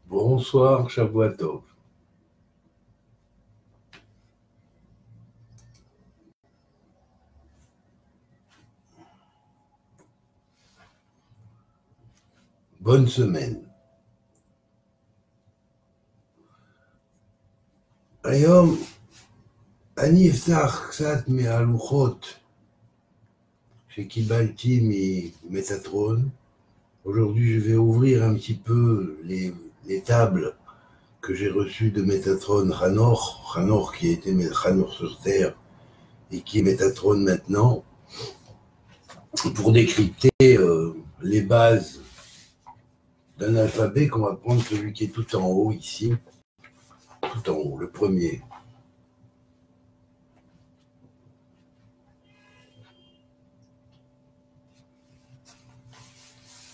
Bonsoir, Shavua Tov. Bonne semaine. היום אני אפתח קצת מהלוחות שקיבלתי ממטאטרון. Aujourd'hui, je vais ouvrir un petit peu les tables que j'ai reçues de Métatron Hanor qui était Hanor sur Terre et qui est Métatron maintenant, pour décrypter les bases d'un alphabet qu'on va prendre celui qui est tout en haut ici, tout en haut, le premier.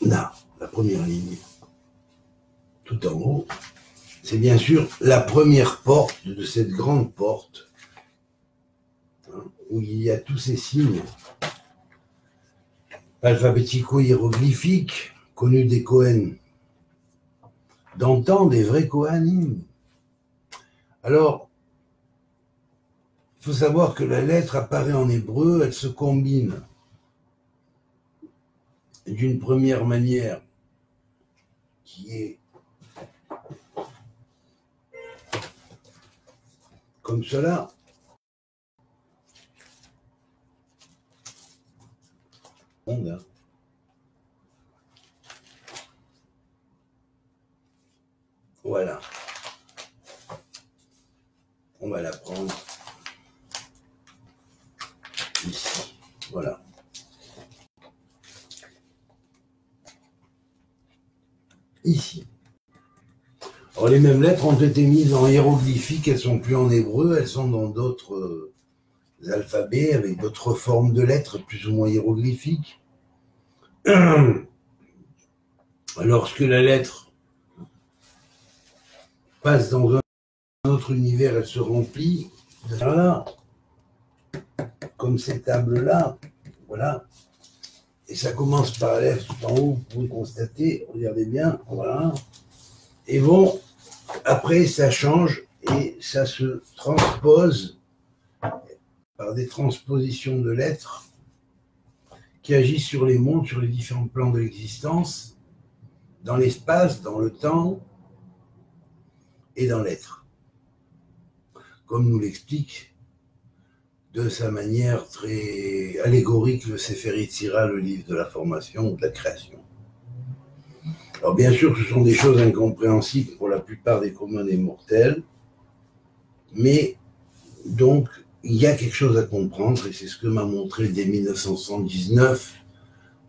Là, la première ligne, tout en haut, c'est bien sûr la première porte de cette grande porte, où il y a tous ces signes alphabético-hiéroglyphiques connus des Kohen, d'antan, des vrais Kohanim. Alors, il faut savoir que la lettre apparaît en hébreu, elle se combine d'une première manière qui est comme cela. Voilà. On va la prendre ici. Voilà. Ici. Alors, les mêmes lettres ont été mises en hiéroglyphique, elles sont plus en hébreu, elles sont dans d'autres alphabets avec d'autres formes de lettres plus ou moins hiéroglyphiques. Lorsque la lettre passe dans un autre univers, elle se remplit. Voilà. Comme ces tables-là. Voilà. Et ça commence par la lettre tout en haut, vous pouvez constater, regardez bien, voilà. Et bon, après ça change et ça se transpose par des transpositions de lettres qui agissent sur les mondes, sur les différents plans de l'existence, dans l'espace, dans le temps et dans l'être. Comme nous l'explique de sa manière très allégorique le Sefer Yetzira, le livre de la formation ou de la création. Alors bien sûr, ce sont des choses incompréhensibles pour la plupart des communs des mortels, mais donc il y a quelque chose à comprendre, et c'est ce que m'a montré dès 1979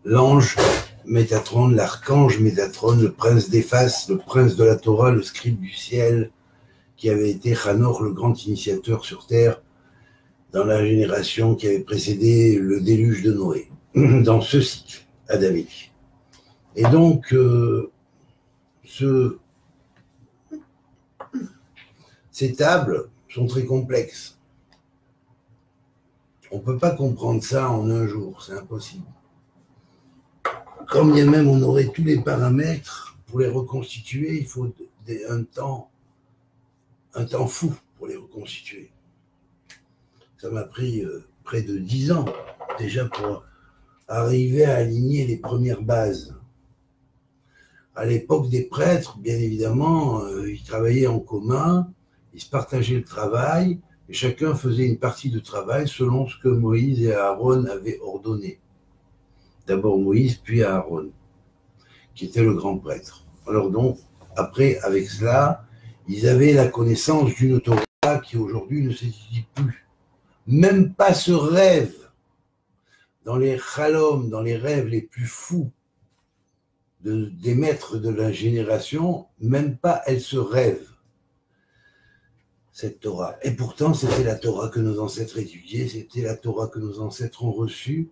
l'ange Métatron, l'archange Métatron, le prince des faces, le prince de la Torah, le scribe du ciel, qui avait été Hanor, le grand initiateur sur terre, dans la génération qui avait précédé le déluge de Noé, dans ce cycle adamique. Et donc, ces tables sont très complexes. On ne peut pas comprendre ça en un jour, c'est impossible. Comme bien même on aurait tous les paramètres, pour les reconstituer, il faut un temps fou pour les reconstituer. Ça m'a pris près de 10 ans déjà pour arriver à aligner les premières bases. À l'époque des prêtres, bien évidemment, ils travaillaient en commun, ils se partageaient le travail, et chacun faisait une partie de travail selon ce que Moïse et Aaron avaient ordonné. D'abord Moïse, puis Aaron, qui était le grand prêtre. Alors donc, après, avec cela, ils avaient la connaissance d'une Torah qui aujourd'hui ne s'étudie plus. Même pas ce rêve, dans les chalom, dans les rêves les plus fous des maîtres de la génération, même pas elle se rêve, cette Torah. Et pourtant, c'était la Torah que nos ancêtres étudiaient, c'était la Torah que nos ancêtres ont reçue,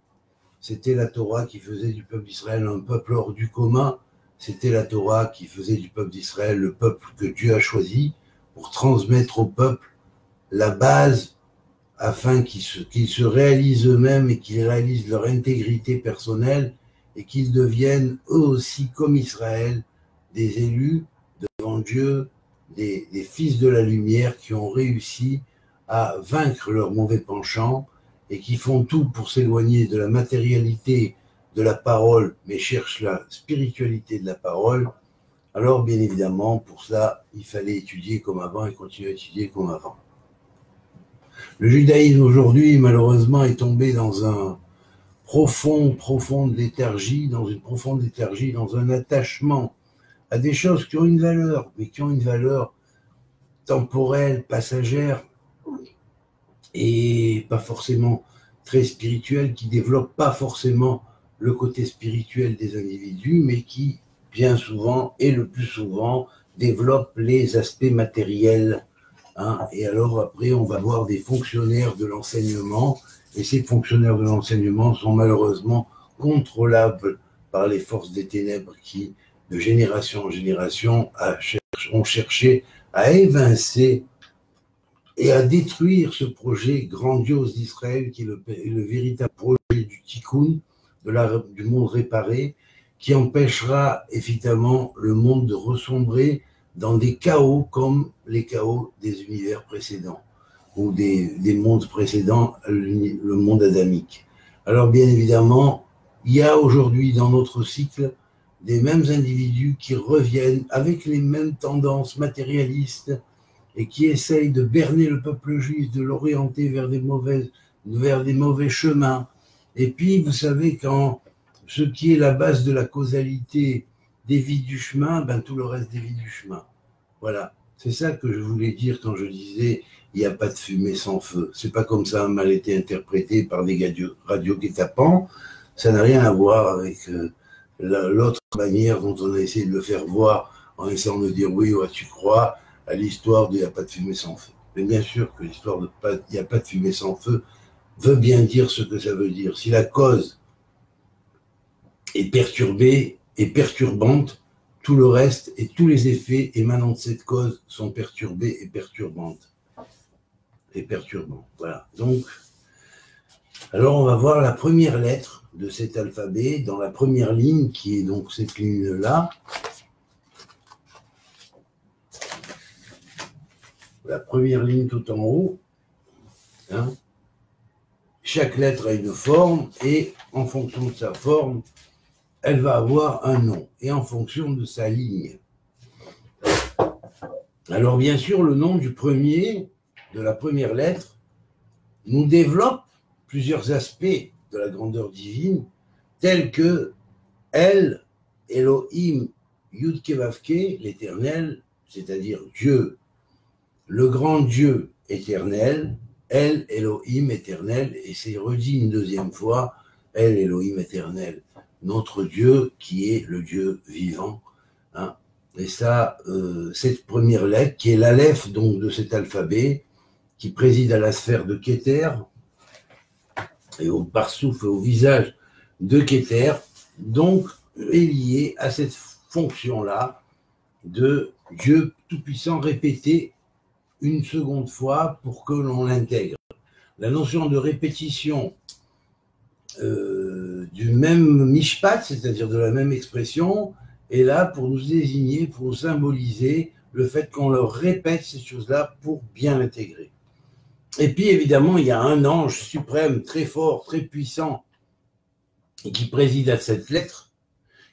c'était la Torah qui faisait du peuple d'Israël un peuple hors du commun, c'était la Torah qui faisait du peuple d'Israël le peuple que Dieu a choisi pour transmettre au peuple la base afin qu'ils se réalisent eux-mêmes et qu'ils réalisent leur intégrité personnelle et qu'ils deviennent eux aussi, comme Israël, des élus grands dieux, des fils de la lumière qui ont réussi à vaincre leur mauvais penchant et qui font tout pour s'éloigner de la matérialité de la parole, mais cherchent la spiritualité de la parole. Alors, bien évidemment, pour ça, il fallait étudier comme avant et continuer à étudier comme avant. Le judaïsme aujourd'hui, malheureusement, est tombé dans une profonde léthargie, dans un attachement à des choses qui ont une valeur, mais qui ont une valeur temporelle, passagère, et pas forcément très spirituelle, qui ne développe pas forcément le côté spirituel des individus, mais qui, bien souvent, et le plus souvent, développe les aspects matériels. Et alors, après, on va voir des fonctionnaires de l'enseignement, et ces fonctionnaires de l'enseignement sont malheureusement contrôlables par les forces des ténèbres qui, de génération en génération, ont cherché à évincer et à détruire ce projet grandiose d'Israël qui est le véritable projet du tikkun, du monde réparé, qui empêchera évidemment le monde de ressombrer dans des chaos comme les chaos des univers précédents ou des mondes précédents, le monde adamique. Alors bien évidemment, il y a aujourd'hui dans notre cycle des mêmes individus qui reviennent avec les mêmes tendances matérialistes et qui essayent de berner le peuple juif, de l'orienter vers des mauvais chemins. Et puis, vous savez, quand ce qui est la base de la causalité dévie du chemin, ben tout le reste dévie du chemin. Voilà, c'est ça que je voulais dire quand je disais il n'y a pas de fumée sans feu. C'est pas comme ça mal été interprété par des radio-guet-apens. Ça n'a rien à voir avec l'autre manière dont on a essayé de le faire voir en essayant de dire oui, ouais, tu crois à l'histoire de il n'y a pas de fumée sans feu. Mais bien sûr que l'histoire de il n'y a pas de fumée sans feu veut bien dire ce que ça veut dire. Si la cause est perturbée et perturbante, tout le reste et tous les effets émanant de cette cause sont perturbés et perturbantes. Et perturbants. Voilà. Donc, alors on va voir la première lettre de cet alphabet dans la première ligne qui est donc cette ligne-là. La première ligne tout en haut. Chaque lettre a une forme et en fonction de sa forme, elle va avoir un nom et en fonction de sa ligne. Alors bien sûr, le nom de la première lettre, nous développe plusieurs aspects de la grandeur divine, tels que El, Elohim, Yud-Ke-Vav-Ke, l'éternel, c'est-à-dire Dieu, le grand Dieu éternel, El, Elohim, éternel, et c'est redit une deuxième fois, El, Elohim, éternel, notre Dieu qui est le Dieu vivant. Et ça, cette première lettre, qui est l'aleph donc de cet alphabet, qui préside à la sphère de Keter, et au parsouf et au visage de Keter, donc est liée à cette fonction-là de Dieu tout-puissant répété une seconde fois pour que l'on l'intègre. La notion de répétition du même mishpat, c'est-à-dire de la même expression, est là pour nous désigner, pour nous symboliser le fait qu'on leur répète ces choses-là pour bien l'intégrer. Et puis évidemment, il y a un ange suprême, très fort, très puissant, qui préside à cette lettre,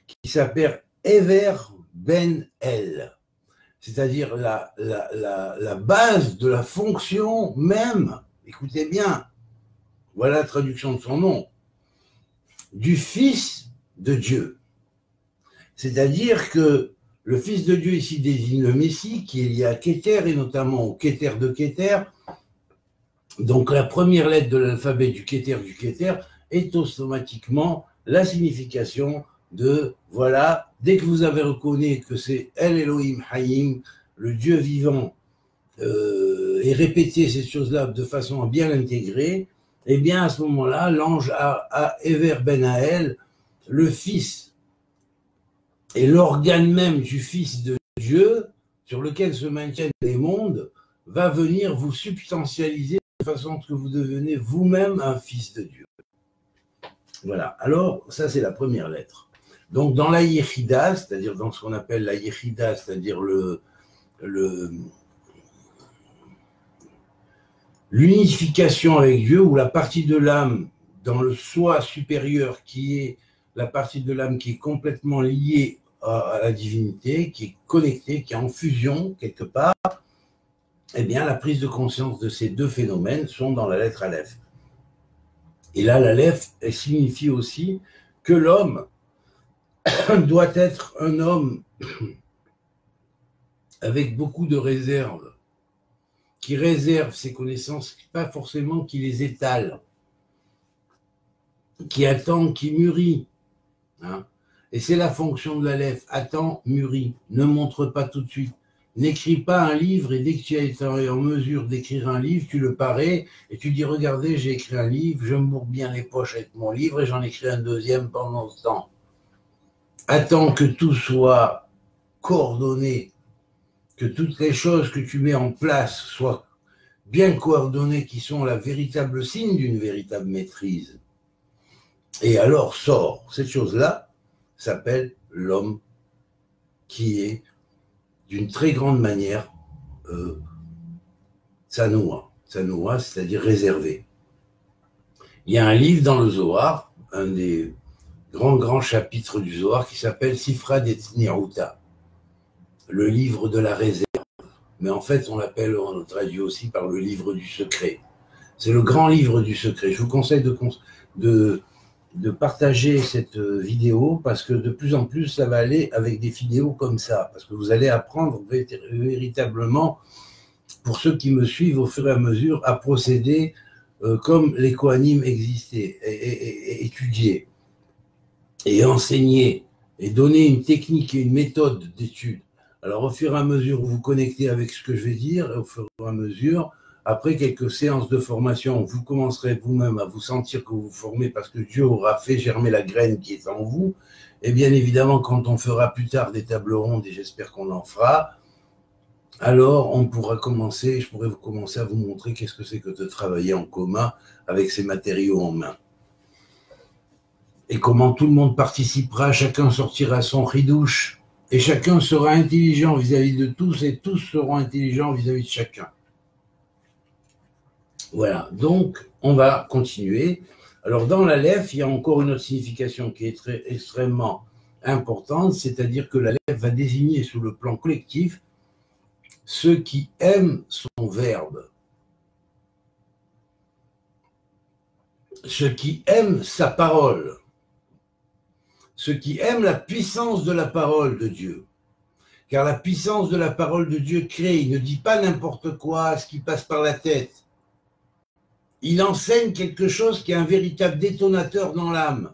qui s'appelle Ever Ben El, c'est-à-dire la base de la fonction même, écoutez bien, voilà la traduction de son nom, du Fils de Dieu. C'est-à-dire que le Fils de Dieu ici désigne le Messie, qui est lié à Keter, et notamment au Keter de Keter. Donc la première lettre de l'alphabet du Keter est automatiquement la signification de, voilà, dès que vous avez reconnu que c'est El Elohim Hayim, le Dieu vivant, et répéter ces choses-là de façon à bien l'intégrer, et bien à ce moment-là, l'ange a Ever Ben Hael, le Fils, et l'organe même du Fils de Dieu, sur lequel se maintiennent les mondes, va venir vous substantialiser de façon que vous devenez vous-même un fils de Dieu. Voilà. Alors, ça, c'est la première lettre. Donc dans la Yechida, c'est-à-dire dans ce qu'on appelle la Yechida, c'est-à-dire l'unification avec Dieu, ou la partie de l'âme dans le soi supérieur qui est la partie de l'âme qui est complètement liée à la divinité, qui est connectée, qui est en fusion quelque part, eh bien la prise de conscience de ces deux phénomènes sont dans la lettre Aleph. Et là, l'Aleph signifie aussi que l'homme doit être un homme avec beaucoup de réserve, qui réserve ses connaissances, pas forcément qui les étale, qui attend, qui mûrit. Hein. Et c'est la fonction de l'Aleph, attends, mûrit, ne montre pas tout de suite. N'écris pas un livre et dès que tu es en mesure d'écrire un livre, tu le parais et tu dis, regardez, j'ai écrit un livre, je me bourre bien les poches avec mon livre et j'en écris un deuxième pendant ce temps. Attends que tout soit coordonné, que toutes les choses que tu mets en place soient bien coordonnées, qui sont la véritable signe d'une véritable maîtrise. Et alors sort, cette chose-là s'appelle l'homme qui est d'une très grande manière Tsanoua, c'est-à-dire réservé. Il y a un livre dans le Zohar, un des grands chapitres du Zohar qui s'appelle Sifra d'Etznirouta, le livre de la réserve. Mais en fait, on l'appelle, on le traduit aussi par le livre du secret. C'est le grand livre du secret. Je vous conseille de partager cette vidéo parce que de plus en plus, ça va aller avec des vidéos comme ça. Parce que vous allez apprendre véritablement, pour ceux qui me suivent au fur et à mesure, à procéder comme les Kohanim existaient, et étudier, et enseigner, et donner une technique et une méthode d'étude. Alors, au fur et à mesure, vous vous connectez avec ce que je vais dire, et au fur et à mesure, après quelques séances de formation, vous commencerez vous-même à vous sentir que vous vous formez parce que Dieu aura fait germer la graine qui est en vous. Et bien évidemment, quand on fera plus tard des tables rondes, et j'espère qu'on en fera, alors on pourra commencer, je pourrais commencer à vous montrer qu'est-ce que c'est que de travailler en commun avec ces matériaux en main. Et comment tout le monde participera, chacun sortira son ridouche, et chacun sera intelligent vis-à-vis de tous, et tous seront intelligents vis-à-vis de chacun. Voilà, donc on va continuer. Alors dans l'Aleph, il y a encore une autre signification qui est extrêmement importante, c'est-à-dire que l'Aleph va désigner sous le plan collectif ceux qui aiment son verbe, ceux qui aiment sa parole, ceux qui aiment la puissance de la parole de Dieu. Car la puissance de la parole de Dieu crée, il ne dit pas n'importe quoi, ce qui passe par la tête. Il enseigne quelque chose qui est un véritable détonateur dans l'âme.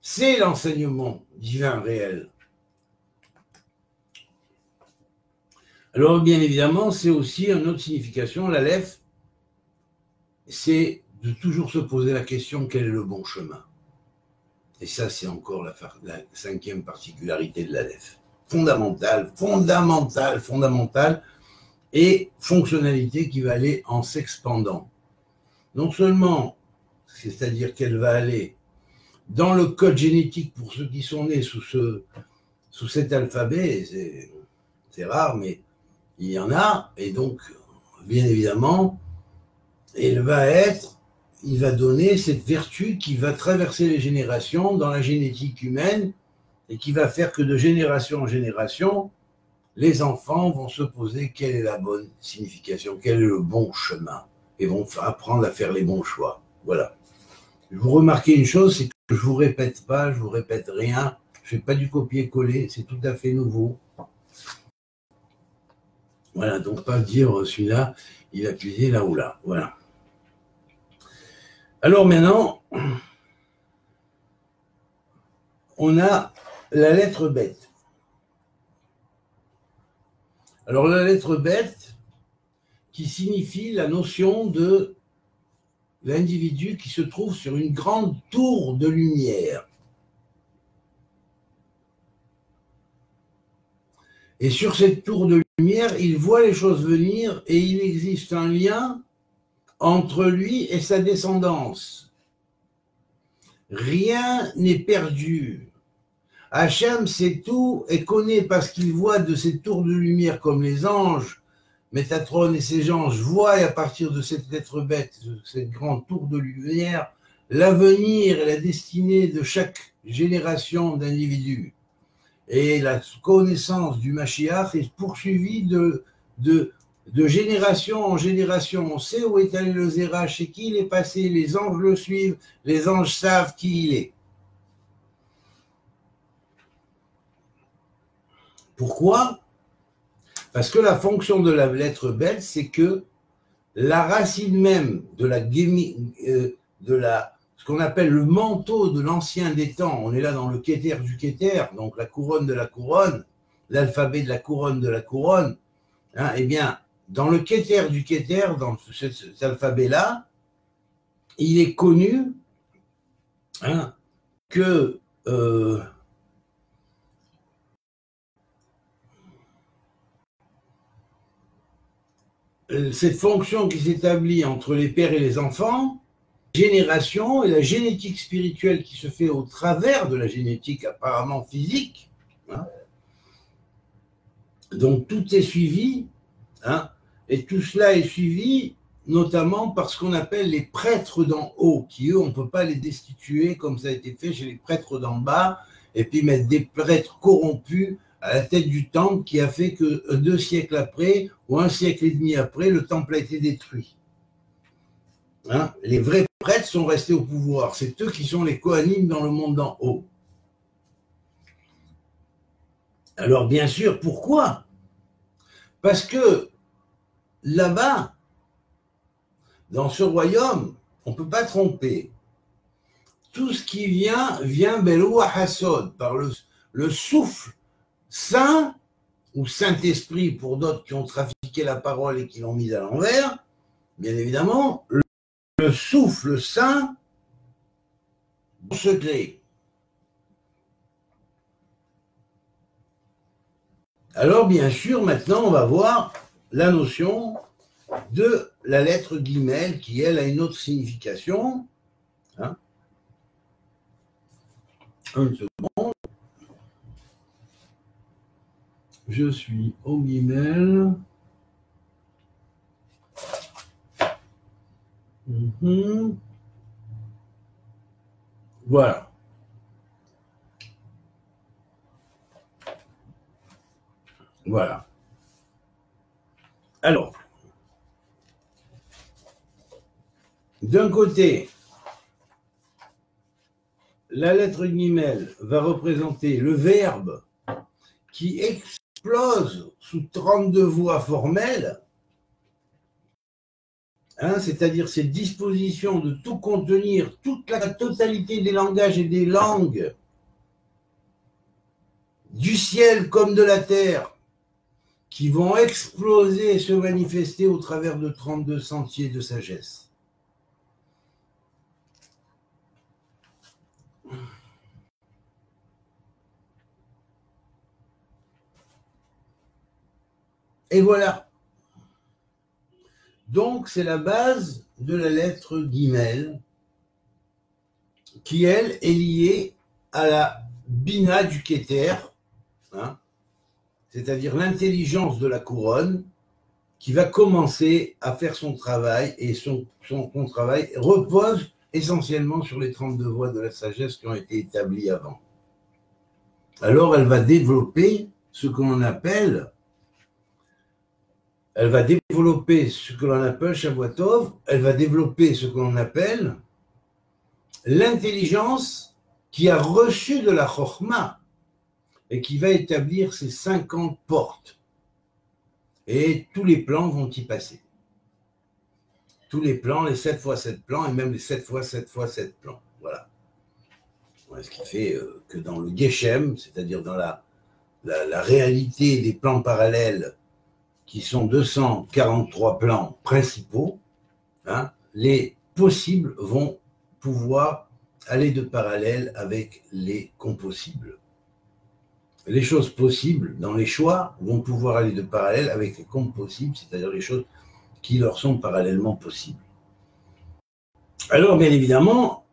C'est l'enseignement divin réel. Alors, bien évidemment, c'est aussi une autre signification. L'Aleph, c'est de toujours se poser la question, quel est le bon chemin? Et ça, c'est encore la cinquième particularité de l'Aleph. Fondamentale, et fonctionnalité qui va aller en s'expandant. Non seulement, c'est-à-dire qu'elle va aller dans le code génétique pour ceux qui sont nés sous cet alphabet, c'est rare, mais il y en a, et donc, bien évidemment, il va donner cette vertu qui va traverser les générations dans la génétique humaine, et qui va faire que de génération en génération, les enfants vont se poser quelle est la bonne signification, quel est le bon chemin, et vont apprendre à faire les bons choix. Voilà. Vous remarquez une chose, c'est que je ne vous répète pas, je ne vous répète rien, je ne fais pas du copier-coller, c'est tout à fait nouveau. Voilà, donc pas dire celui-là, il a puisé là ou là. Voilà. Alors maintenant, on a la lettre bête. Alors la lettre bête, qui signifie la notion de l'individu qui se trouve sur une grande tour de lumière. Et sur cette tour de lumière, il voit les choses venir et il existe un lien entre lui et sa descendance. rien n'est perdu. Hachem sait tout et connaît parce qu'il voit de ces tours de lumière comme les anges, Métatron et ses anges voient à partir de cette lettre bête, cette grande tour de lumière, l'avenir et la destinée de chaque génération d'individus. Et la connaissance du Mashiach est poursuivie de génération en génération. On sait où est allé le Zera, chez qui il est passé, les anges le suivent, les anges savent qui il est. Pourquoi? Parce que la fonction de la lettre belle, c'est que la racine même de ce qu'on appelle le manteau de l'ancien des temps, on est là dans le Keter du Keter, donc la couronne de la couronne, l'alphabet de la couronne, hein, eh bien, dans le Keter du Keter, dans cet alphabet-là, il est connu hein, que cette fonction qui s'établit entre les pères et les enfants, génération et la génétique spirituelle qui se fait au travers de la génétique apparemment physique, hein, donc tout est suivi, hein, et tout cela est suivi notamment par ce qu'on appelle les prêtres d'en haut, qui eux, on ne peut pas les destituer comme ça a été fait chez les prêtres d'en bas, et puis mettre des prêtres corrompus à la tête du temple qui a fait que 2 siècles après, ou 1 siècle et demi après, le temple a été détruit. Hein, les vrais prêtres sont restés au pouvoir, c'est eux qui sont les Kohanim dans le monde d'en haut. Alors bien sûr, pourquoi? Parce que là-bas, dans ce royaume, on ne peut pas tromper. Tout ce qui vient Beloua Hassod, par le souffle saint, ou Saint-Esprit pour d'autres qui ont trafiqué la parole et qui l'ont mise à l'envers, bien évidemment, le souffle saint secret. Alors, bien sûr, maintenant, on va voir la notion de la lettre guimel qui, elle, a une autre signification. Hein, une seconde. Je suis au guimel. Voilà. Voilà. Alors, d'un côté, la lettre guimel va représenter le verbe qui explose sous 32 voix formelles, hein, c'est-à-dire cette disposition de tout contenir, toute la totalité des langages et des langues, du ciel comme de la terre, qui vont exploser et se manifester au travers de 32 sentiers de sagesse. Et voilà. Donc, c'est la base de la lettre guimel, qui, elle, est liée à la bina du Keter, hein, c'est-à-dire l'intelligence de la couronne, qui va commencer à faire son travail, et son travail repose essentiellement sur les 32 voies de la sagesse qui ont été établies avant. Alors, elle va développer ce que l'on appelle, Shavuot, elle va développer ce que l'on appelle l'intelligence qui a reçu de la Chokhmah et qui va établir ses 50 portes. Et tous les plans vont y passer. Tous les plans, les 7 fois 7 plans, et même les 7 fois 7 fois 7 plans. Voilà. Ce qui fait que dans le Geshem, c'est-à-dire dans la réalité des plans parallèles, qui sont 243 plans principaux, hein, les possibles vont pouvoir aller de parallèle avec les compossibles. Les choses possibles dans les choix vont pouvoir aller de parallèle avec les compossibles, c'est-à-dire les choses qui leur sont parallèlement possibles. Alors, bien évidemment,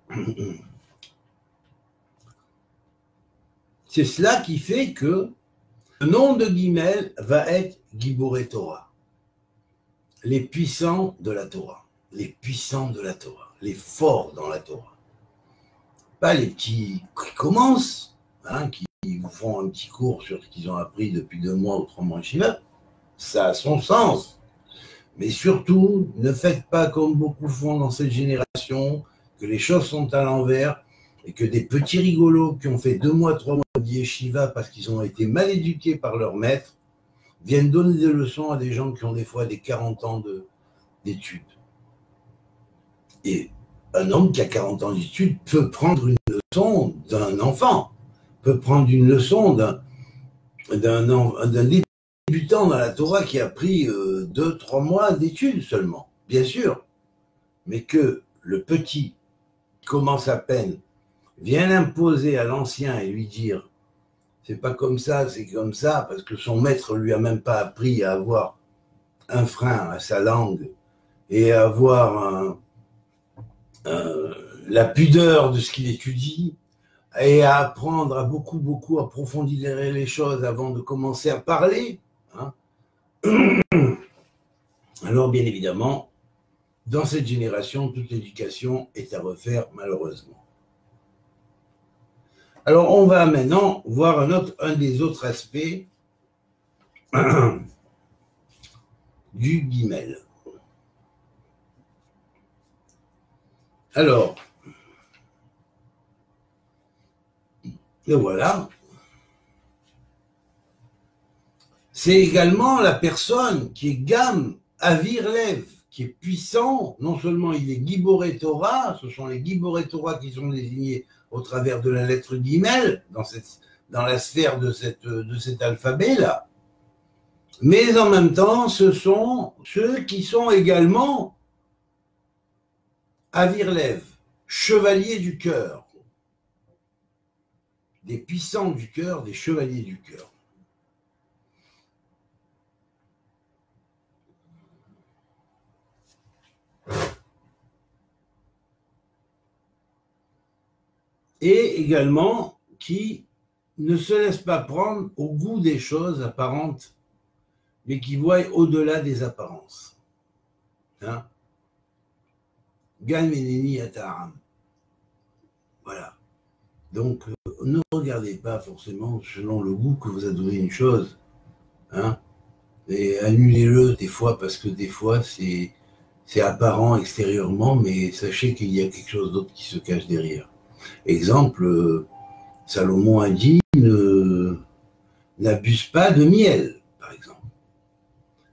C'est cela qui fait que le nom de Guimel va être Giborei Torah. Les puissants de la Torah. Les puissants de la Torah. Les forts dans la Torah. Pas les petits qui commencent, hein, qui vous font un petit cours sur ce qu'ils ont appris depuis 2 mois ou 3 mois en Shiva. Ça a son sens. Mais surtout, ne faites pas comme beaucoup font dans cette génération, que les choses sont à l'envers et que des petits rigolos qui ont fait 2 mois, 3 mois de yeshiva parce qu'ils ont été mal éduqués par leur maître viennent donner des leçons à des gens qui ont des fois des 40 ans d'études. Et un homme qui a 40 ans d'études peut prendre une leçon d'un enfant, peut prendre une leçon d'un débutant dans la Torah qui a pris 2-3 mois d'études seulement, bien sûr, mais que le petit commence à peine, vient imposer à l'ancien et lui dire c'est pas comme ça, c'est comme ça, parce que son maître lui a même pas appris à avoir un frein à sa langue et à avoir la pudeur de ce qu'il étudie et à apprendre à beaucoup approfondir les choses avant de commencer à parler. Hein. Alors, bien évidemment, dans cette génération, toute l'éducation est à refaire, malheureusement. Alors, on va maintenant voir un des autres aspects du Guimel. Alors, et voilà. C'est également la personne qui est Gam Avir Lev, qui est puissant. Non seulement il est Giborei Torah, ce sont les Giborei Torah qui sont désignés au travers de la lettre Guimel, dans la sphère de cet alphabet-là. Mais en même temps, ce sont ceux qui sont également Avir Lev, chevaliers du cœur. Des puissants du cœur, des chevaliers du cœur. Et également qui ne se laissent pas prendre au goût des choses apparentes, mais qui voient au-delà des apparences. Hein? Gan meneni ataram. Voilà. Donc, ne regardez pas forcément selon le goût que vous a donné une chose. Hein? Et annulez-le des fois, parce que des fois, c'est apparent extérieurement, mais sachez qu'il y a quelque chose d'autre qui se cache derrière. Exemple, Salomon a dit n'abuse pas de miel, par exemple.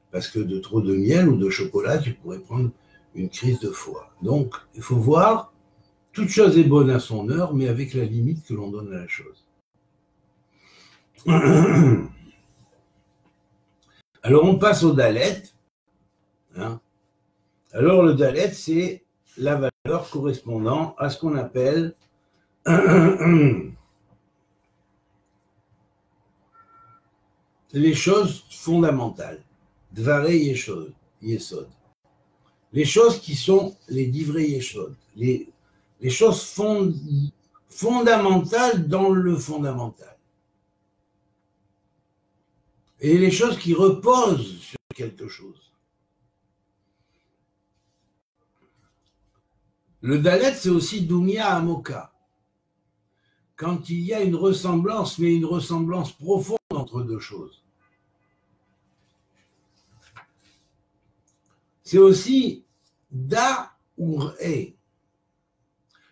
Parce que de trop de miel ou de chocolat, tu pourrais prendre une crise de foie. Donc, il faut voir, toute chose est bonne à son heure, mais avec la limite que l'on donne à la chose. Alors, on passe au Dalet. Hein. Alors, le Dalet, c'est la valeur correspondant à ce qu'on appelle les choses fondamentales, Dvarei Yesod. Les choses qui sont les Divrei Yesod, les choses fondamentales dans le fondamental. Et les choses qui reposent sur quelque chose. Le Dalet, c'est aussi Dumia Amoka. Quand il y a une ressemblance, mais une ressemblance profonde entre deux choses. C'est aussi Da ou Re.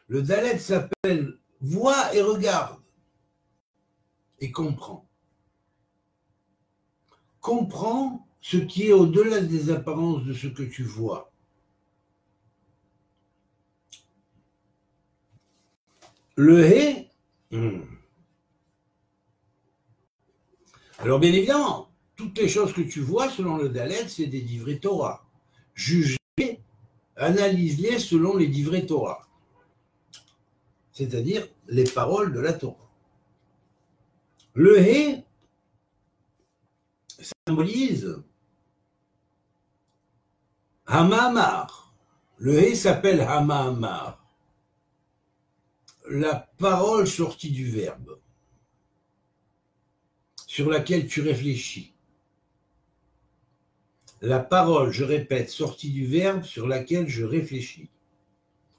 Le Dalet s'appelle vois et regarde et comprend. Comprends ce qui est au-delà des apparences de ce que tu vois. Le He. Alors bien évidemment, toutes les choses que tu vois selon le Dalet, c'est des Divrei Torah. Juge-les, analyse-les selon les Divrei Torah. C'est-à-dire les paroles de la Torah. Le He symbolise Hamamar. Le He s'appelle Hamamar. La parole sortie du verbe. sur laquelle tu réfléchis. La parole, je répète, sortie du verbe sur laquelle je réfléchis.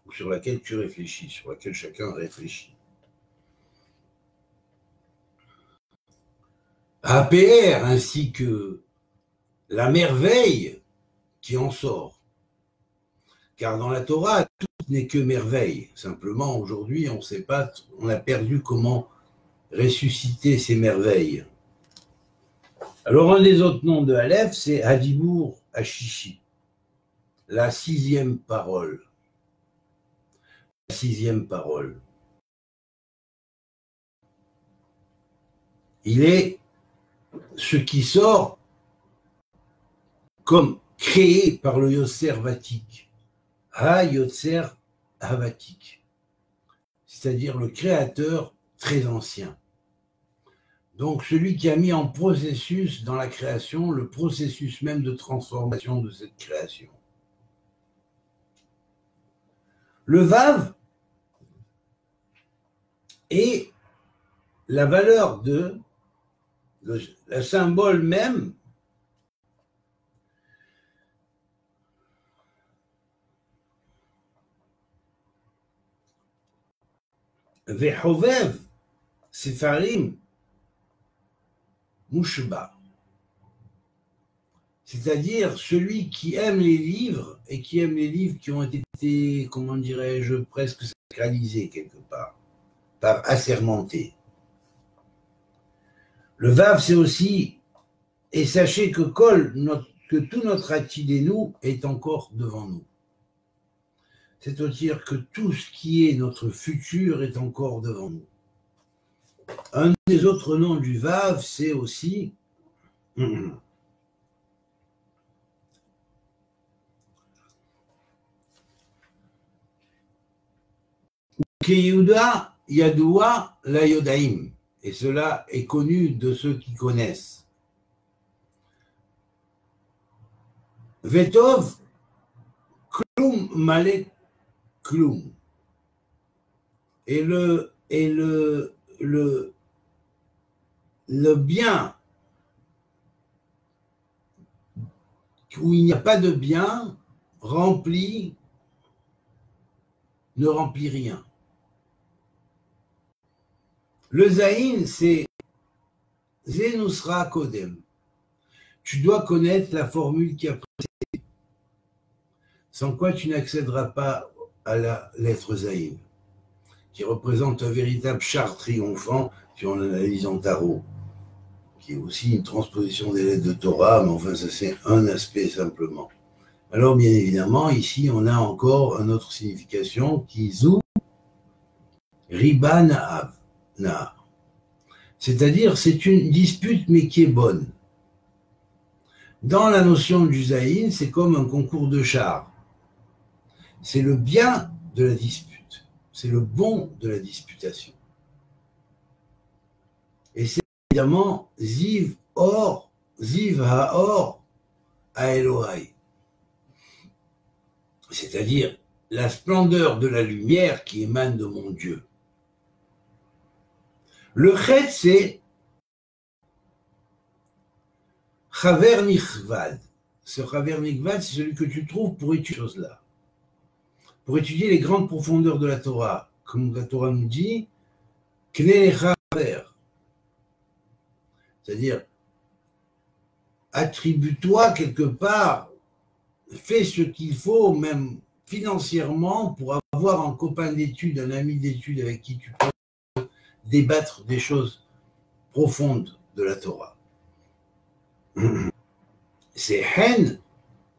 Ou sur laquelle tu réfléchis, sur laquelle chacun réfléchit. APR ainsi que la merveille qui en sort. Car dans la Torah, tout n'est que merveille. Simplement, aujourd'hui, on ne sait pas, on a perdu comment ressusciter ces merveilles. Alors, un des autres noms de Aleph, c'est Hadibour Hashishi, la sixième parole. La sixième parole. Il est ce qui sort comme créé par le Yotzer Vatik. Ha-Yotzer Havatik, c'est-à-dire le créateur très ancien. Donc celui qui a mis en processus dans la création le processus même de transformation de cette création. Le Vav est la valeur de le symbole même Vehovev Sefarim Mushba, c'est-à-dire celui qui aime les livres et qui aime les livres qui ont été, comment dirais-je, presque sacralisés quelque part, par assermentés. Le Vav, c'est aussi, et sachez que que tout notre Atidénou est encore devant nous. C'est-à-dire que tout ce qui est notre futur est encore devant nous. Un des autres noms du Vav, c'est aussi Keyuda Yadoua la Yodaim, et cela est connu de ceux qui connaissent. Vetov Klum Malek Klum, et le bien où il n'y a pas de bien rempli ne remplit rien. Le Zaïn, c'est Zenusra Kodem. Tu dois connaître la formule qui a précédé, sans quoi tu n'accéderas pas à la lettre Zaïn, qui représente un véritable char triomphant si on l'analyse en tarot, qui est aussi une transposition des lettres de Torah, mais enfin ça c'est un aspect simplement. Alors bien évidemment, ici on a encore une autre signification qui zou Riba Na'av. C'est-à-dire c'est une dispute mais qui est bonne. Dans la notion du Zaïn, c'est comme un concours de chars. C'est le bien de la dispute, c'est le bon de la disputation. Et c'est évidemment Ziv Ha'or Elohai, c'est-à-dire la splendeur de la lumière qui émane de mon Dieu. Le Chet, c'est Chaver Nichvad. Ce Chaver Nichvad, c'est celui que tu trouves pour étudier ces choses-là, pour étudier les grandes profondeurs de la Torah. Comme la Torah nous dit, Kne Chaver, c'est-à-dire attribue-toi quelque part, fais ce qu'il faut, même financièrement, pour avoir un copain d'études, un ami d'études avec qui tu peux débattre des choses profondes de la Torah. C'est Hen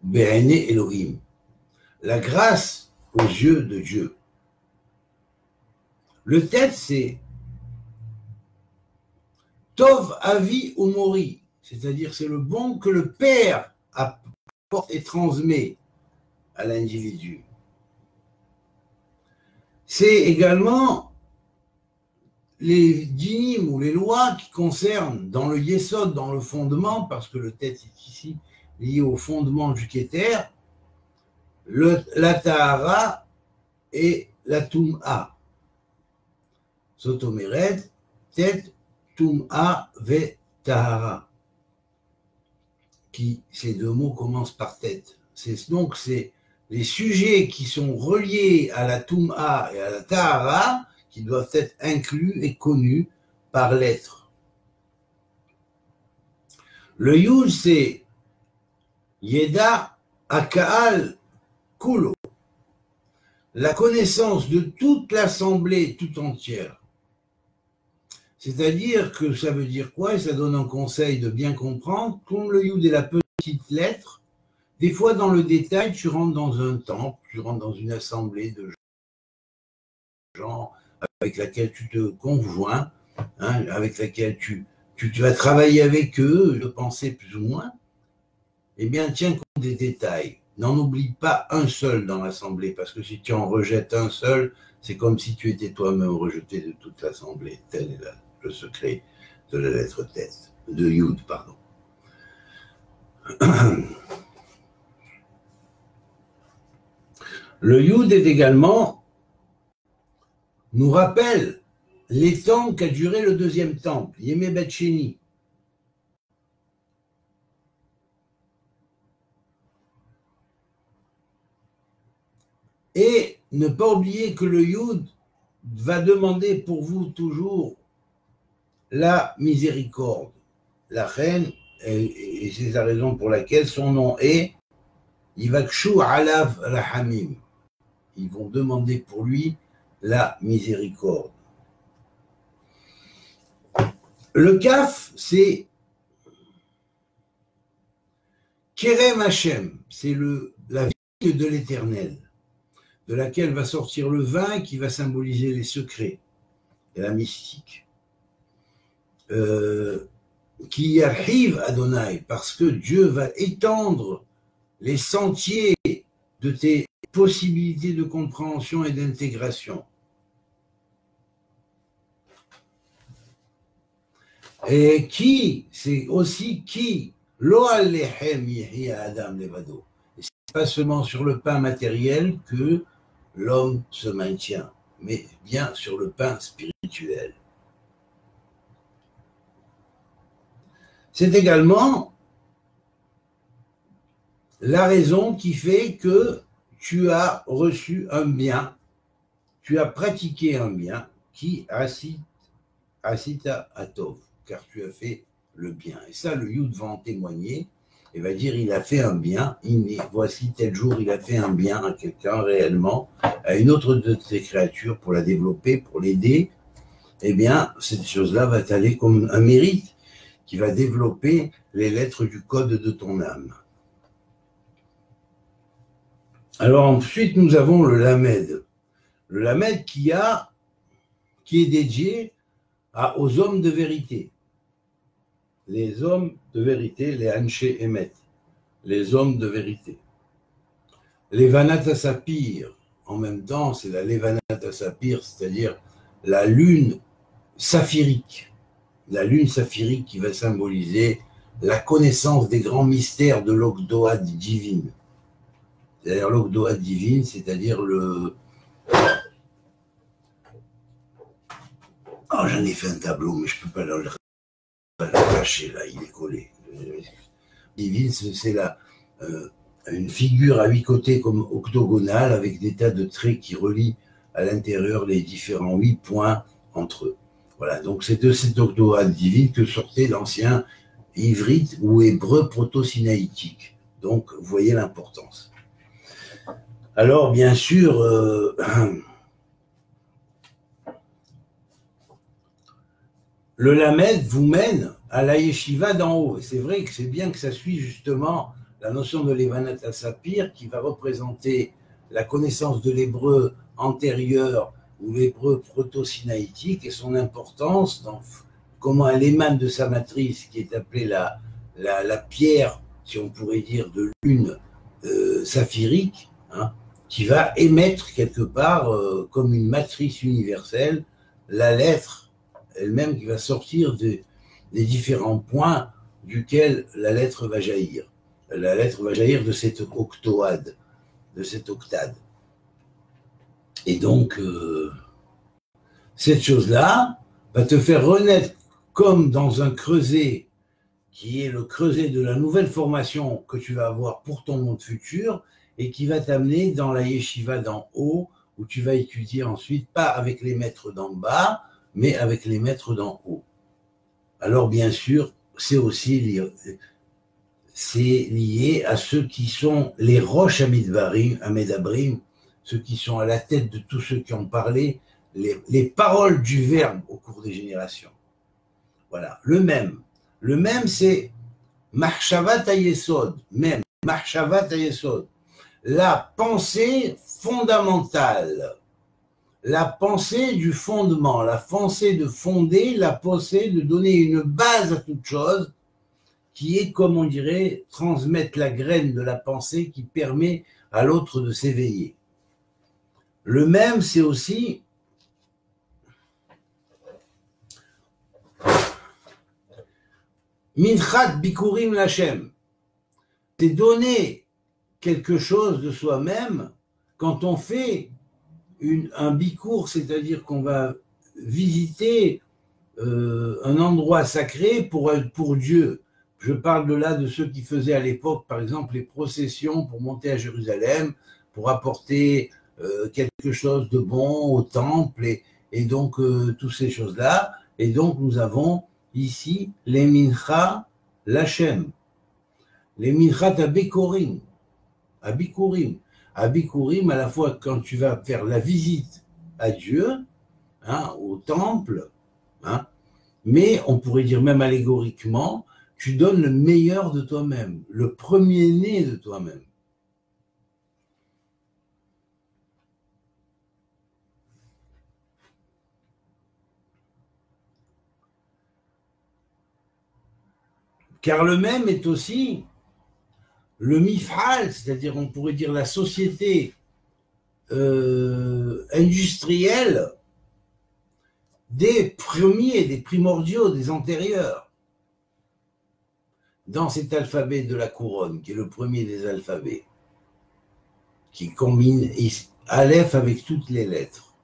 Be'ene Elohim, la grâce aux yeux de Dieu. Le tête, c'est Tov Avi Umori, c'est-à-dire c'est le bon que le Père apporte et transmet à l'individu. C'est également les dinim ou les lois qui concernent dans le yesod, dans le fondement, parce que le tête est ici lié au fondement du Keter, la Tahara et la Tum'a. Sotomeret, tête, Tum'a, ve tahara, ces deux mots commencent par tête. Donc, c'est les sujets qui sont reliés à la Toum'a et à la tahara qui doivent être inclus et connus par l'être. Le Yud, c'est Yeda Aka'al Kulo, la connaissance de toute l'assemblée tout entière. C'est-à-dire que ça veut dire quoi? Et ça donne un conseil de bien comprendre. Comme le Yud est la petite lettre, des fois dans le détail, tu rentres dans un temple, tu rentres dans une assemblée de gens avec laquelle tu te conjoins, hein, avec laquelle tu vas travailler avec eux, de penser plus ou moins. Eh bien, tiens compte des détails. N'en oublie pas un seul dans l'assemblée, parce que si tu en rejettes un seul, c'est comme si tu étais toi-même rejeté de toute l'assemblée. Tel est le secret de la lettre tête, de Yud, pardon. Le Yud est également, nous rappelle les temps qu'a duré le deuxième temple, Yemé Bet Sheni. Et ne pas oublier que le Yud va demander pour vous toujours la miséricorde. La reine, et c'est la raison pour laquelle son nom est Yivakshu Alav Rahamim. Ils vont demander pour lui la miséricorde. Le Kaf, c'est Kerem Hashem, c'est la vigne de l'Éternel, de laquelle va sortir le vin qui va symboliser les secrets et la mystique. Qui arrive Adonai, parce que Dieu va étendre les sentiers de tes possibilités de compréhension et d'intégration. Et qui, c'est aussi qui, lo alehem yehia adam levado. C'est pas seulement sur le pain matériel que l'homme se maintient, mais bien sur le pain spirituel. C'est également la raison qui fait que tu as reçu un bien, tu as pratiqué un bien qui asita atov, car tu as fait le bien. Et ça, le Yud va en témoigner et va dire il a fait un bien, voici tel jour il a fait un bien à quelqu'un réellement, à une autre de tes créatures pour la développer, pour l'aider. Eh bien, cette chose-là va t'aller comme un mérite qui va développer les lettres du code de ton âme. Alors ensuite, nous avons le Lamed. Le Lamed qui est dédié aux hommes de vérité. Les hommes de vérité, les Anshe Emet, les hommes de vérité. Les Vanata Sapir, en même temps, c'est la Levanata Sapir, c'est-à-dire la lune saphirique. La lune saphirique qui va symboliser la connaissance des grands mystères de l'Ogdoad divine. C'est-à-dire l'Ogdoad divine, c'est-à-dire le... Oh, j'en ai fait un tableau, mais je ne peux pas le cacher, là, il est collé. Divine, c'est une figure à 8 côtés comme octogonale, avec des tas de traits qui relient à l'intérieur les différents 8 points entre eux. Voilà, donc c'est de cette Ogdoad divine que sortait l'ancien ivrite ou hébreu proto-sinaïtique. Donc, vous voyez l'importance. Alors, bien sûr, le Lamed vous mène à la yeshiva d'en haut. Et c'est vrai que c'est bien que ça suit justement la notion de l'Evanat Sapir qui va représenter la connaissance de l'hébreu antérieur ou l'hébreu proto-sinaïtique et son importance dans comment elle émane de sa matrice qui est appelée la pierre, si on pourrait dire, de lune saphirique, hein, qui va émettre quelque part comme une matrice universelle la lettre elle-même qui va sortir des différents points duquel la lettre va jaillir. La lettre va jaillir de cette octoade, de cette octade. Et donc, cette chose-là va te faire renaître comme dans un creuset qui est le creuset de la nouvelle formation que tu vas avoir pour ton monde futur et qui va t'amener dans la yeshiva d'en haut, où tu vas étudier ensuite, pas avec les maîtres d'en bas, mais avec les maîtres d'en haut. Alors bien sûr, c'est aussi lié à ceux qui sont les roches à Medabrim, ceux qui sont à la tête de tous ceux qui ont parlé, les paroles du Verbe au cours des générations. Voilà, le même. Le même, c'est Mahshavat HaYesod, même, Mahshavat HaYesod, la pensée fondamentale, la pensée du fondement, la pensée de fonder, la pensée de donner une base à toute chose, qui est, comme on dirait, transmettre la graine de la pensée qui permet à l'autre de s'éveiller. Le même, c'est aussi Minchat Bikurim Lachem, c'est donner quelque chose de soi-même quand on fait un bikour, c'est-à-dire qu'on va visiter un endroit sacré pour Dieu. Je parle de là de ceux qui faisaient à l'époque, par exemple, les processions pour monter à Jérusalem, pour apporter quelque chose de bon au temple, et donc toutes ces choses-là. Et donc nous avons ici les mincha lachem, les minchat abikurim, abikurim, abikurim à la fois quand tu vas faire la visite à Dieu, hein, au temple, hein, mais on pourrait dire même allégoriquement, tu donnes le meilleur de toi-même, le premier-né de toi-même. Car le même est aussi le mifral, c'est-à-dire on pourrait dire la société industrielle des premiers, des primordiaux, des antérieurs, dans cet alphabet de la couronne, qui est le premier des alphabets, qui combine Aleph avec toutes les lettres.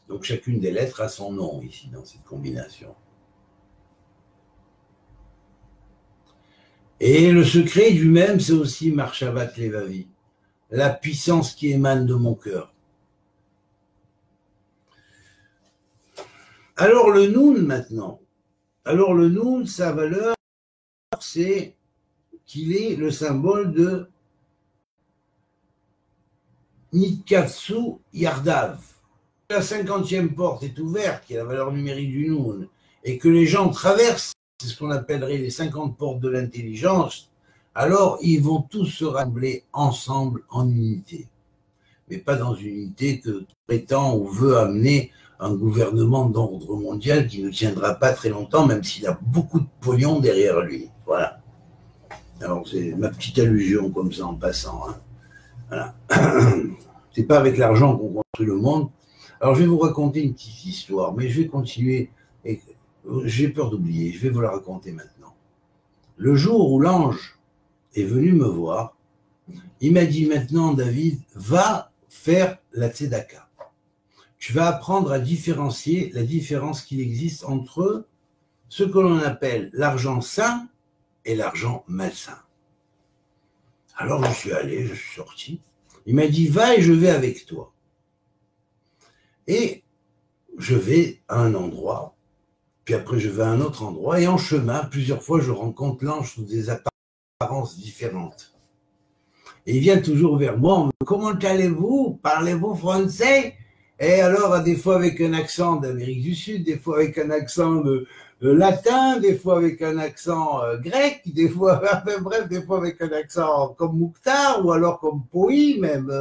Donc chacune des lettres a son nom ici, dans cette combination. Et le secret du même, c'est aussi Marshavat Levavi, la puissance qui émane de mon cœur. Alors le Noun maintenant. Alors le Noun, sa valeur, c'est qu'il est le symbole de Nitkatsu Yardav. La 50e porte est ouverte, qui est la valeur numérique du Noun, et que les gens traversent, c'est ce qu'on appellerait les 50 portes de l'intelligence, alors ils vont tous se rassembler ensemble en unité. Mais pas dans une unité que prétend ou veut amener un gouvernement d'ordre mondial qui ne tiendra pas très longtemps, même s'il a beaucoup de pognon derrière lui. Voilà. Alors c'est ma petite allusion comme ça en passant. Hein. Voilà. C'est pas avec l'argent qu'on construit le monde. Alors je vais vous raconter une petite histoire, mais je vais continuer. Et j'ai peur d'oublier, je vais vous la raconter maintenant. Le jour où l'ange est venu me voir, il m'a dit maintenant, David, va faire la tzedaka. Tu vas apprendre à différencier la différence qu'il existe entre ce que l'on appelle l'argent sain et l'argent malsain. Alors je suis allé, je suis sorti. Il m'a dit, va et je vais avec toi. Et je vais à un endroit, puis après je vais à un autre endroit, et en chemin, plusieurs fois, je rencontre l'ange sous des apparences différentes. Et il vient toujours vers moi, comment allez-vous? Parlez-vous français? Et alors, des fois avec un accent d'Amérique du Sud, des fois avec un accent de latin, des fois avec un accent grec, des fois, bref, des fois avec un accent comme Mouktar, ou alors comme Poi, même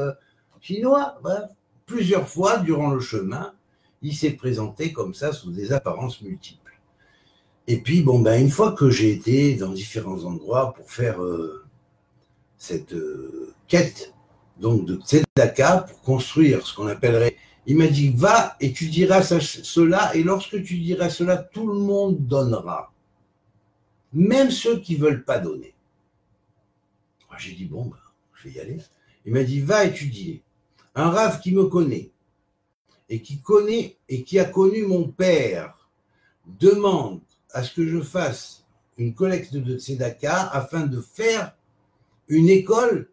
chinois, bref. Plusieurs fois, durant le chemin, il s'est présenté comme ça, sous des apparences multiples. Et puis, bon, ben, une fois que j'ai été dans différents endroits pour faire cette quête, donc de tzedaka, pour construire ce qu'on appellerait, il m'a dit, va et tu diras cela, et lorsque tu diras cela, tout le monde donnera. Même ceux qui ne veulent pas donner. J'ai dit, bon, ben, je vais y aller. Il m'a dit, va étudier. Un rave qui me connaît, et qui a connu mon père, demande à ce que je fasse une collecte de tzedaka afin de faire une école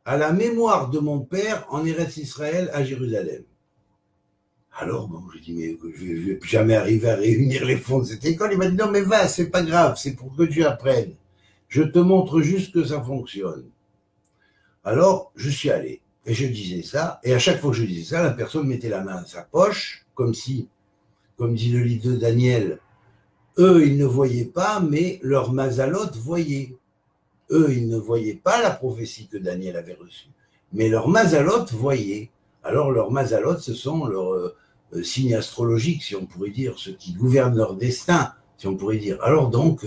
à la mémoire de mon père en Eretz Israël à Jérusalem. Alors, bon, je dis, mais je ne vais jamais arriver à réunir les fonds de cette école. Il m'a dit, non, mais va, c'est pas grave, c'est pour que tu apprennes. Je te montre juste que ça fonctionne. Alors, je suis allé, et je disais ça, et à chaque fois que je disais ça, la personne mettait la main à sa poche, comme si, comme dit le livre de Daniel, eux, ils ne voyaient pas, mais leur mazalote voyait. Eux, ils ne voyaient pas la prophétie que Daniel avait reçue, mais leur mazalote voyait. Alors, leur mazalote, ce sont leurs signes astrologiques, si on pourrait dire, ceux qui gouvernent leur destin, si on pourrait dire. Alors donc,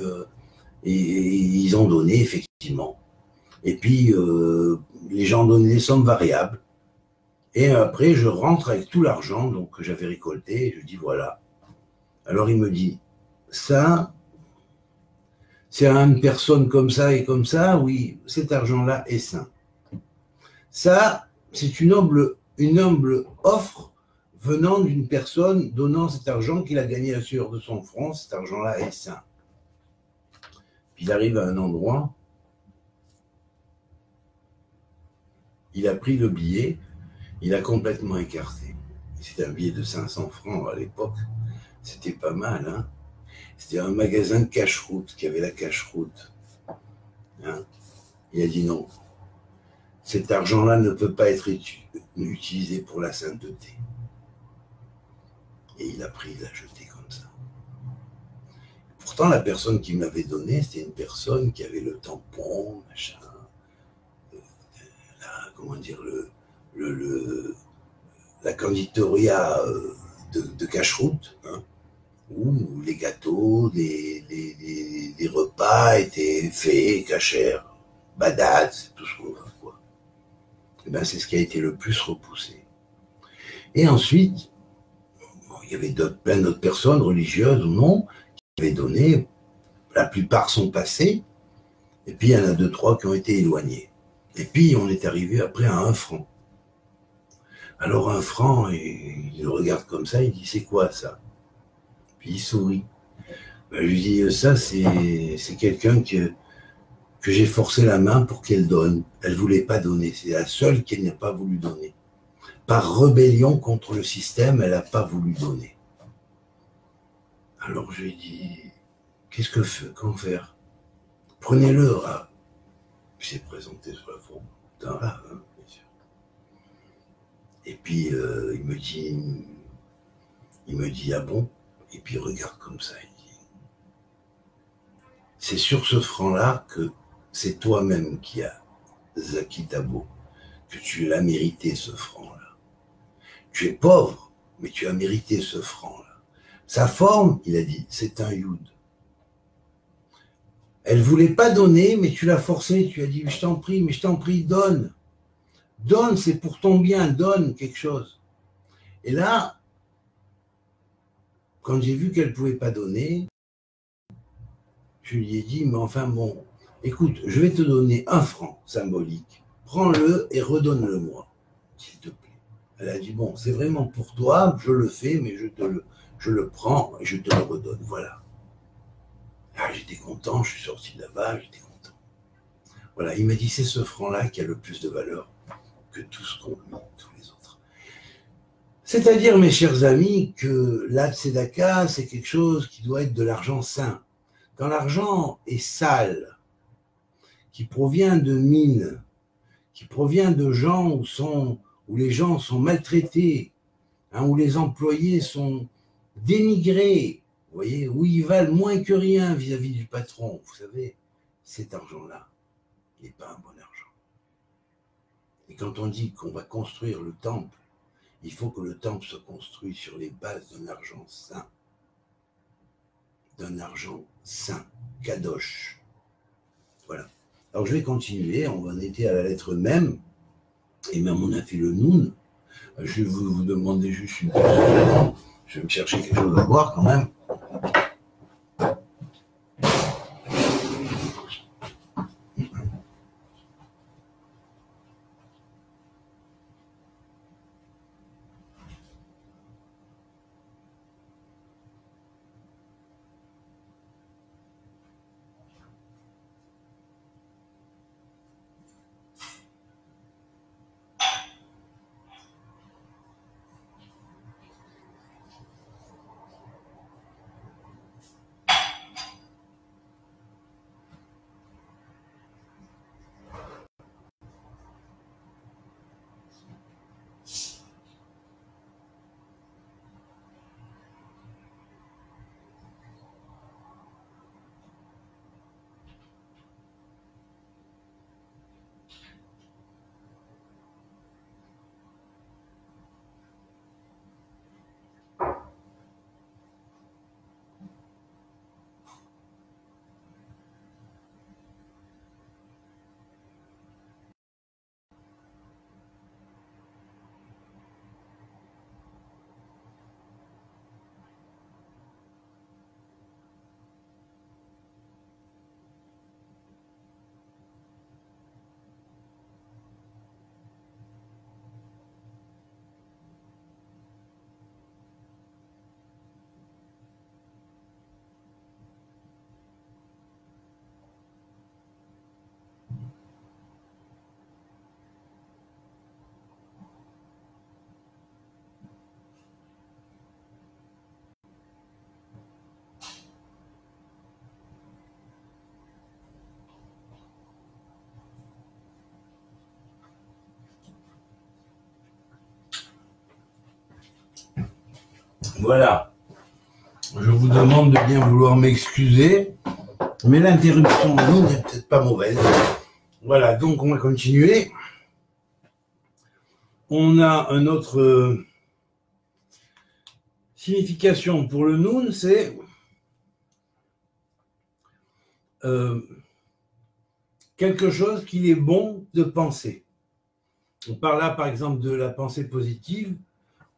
ils ont donné, effectivement. Et puis, les gens donnent des sommes variables. Et après, je rentre avec tout l'argent que j'avais récolté, et je dis, voilà. Alors, il me dit, ça, c'est à une personne comme ça et comme ça, oui, cet argent-là est sain. Ça, c'est une humble offre venant d'une personne donnant cet argent qu'il a gagné à la sueur de son front, cet argent-là est sain. Puis il arrive à un endroit, il a pris le billet, il a complètement écarté. C'était un billet de 500 francs à l'époque, c'était pas mal, hein. C'était un magasin de cache-route qui avait la cache-route. Hein. Il a dit non, cet argent-là ne peut pas être utilisé pour la sainteté. Et il a pris, il l'a jeté comme ça. Pourtant, la personne qui me l'avait donné, c'était une personne qui avait le tampon, machin, comment dire, la conditoria de cache-route, hein, où les gâteaux, les repas étaient faits, cachers, badats, c'est tout ce qu'on veut, quoi. Et ben, c'est ce qui a été le plus repoussé. Et ensuite, il y avait plein d'autres personnes, religieuses ou non, qui avaient donné. La plupart sont passés, et puis il y en a 2-3 qui ont été éloignés. Et puis on est arrivé après à 1 franc. Alors 1 franc, il le regarde comme ça, il dit, c'est quoi ça? Puis il sourit. Ben, je lui dis, ça c'est quelqu'un que j'ai forcé la main pour qu'elle donne. Elle ne voulait pas donner, c'est la seule qui n'a pas voulu donner. Par rébellion contre le système, elle n'a pas voulu donner. Alors je lui dis, comment faire? Prenez-le, rat. Puis c'est présenté sur la forme d'un rat, hein, bien sûr. Et puis il me dit, ah bon? Et puis il regarde comme ça, il dit, c'est sur ce franc-là que c'est toi-même qui as, Zaki Tabo, que tu l'as mérité, ce franc-là. Tu es pauvre, mais tu as mérité ce franc-là. Sa forme, il a dit, c'est un Youd. Elle ne voulait pas donner, mais tu l'as forcé, tu as dit, je t'en prie, donne. Donne, c'est pour ton bien, donne quelque chose. Et là, quand j'ai vu qu'elle ne pouvait pas donner, je lui ai dit, mais enfin bon, écoute, je vais te donner 1 franc symbolique. Prends-le et redonne-le-moi, s'il te plaît. Elle a dit, bon, c'est vraiment pour toi, je le fais, mais je le prends et je te le redonne, voilà. Ah, j'étais content, je suis sorti de là-bas, j'étais content. Voilà, il m'a dit, c'est ce franc-là qui a le plus de valeur que tout ce qu'on met, tous les autres. C'est-à-dire, mes chers amis, que la tzedaka, c'est quelque chose qui doit être de l'argent sain. Quand l'argent est sale, qui provient de mines, qui provient de gens où les gens sont maltraités, hein, où les employés sont dénigrés, vous voyez, où ils valent moins que rien vis-à-vis du patron, vous savez, cet argent-là n'est pas un bon argent. Et quand on dit qu'on va construire le temple, il faut que le temple soit construit sur les bases d'un argent sain. D'un argent sain, kadosh. Voilà. Alors je vais continuer, on en était à la lettre même, et même on a fait le noun. Je vais vous demander juste une petite seconde. Je vais me chercher quelque chose à boire quand même. Voilà. Je vous demande de bien vouloir m'excuser, mais l'interruption de nous n'est peut-être pas mauvaise. Voilà, donc on va continuer. On a une autre signification pour le noun, c'est quelque chose qu'il est bon de penser. On parle là par exemple de la pensée positive,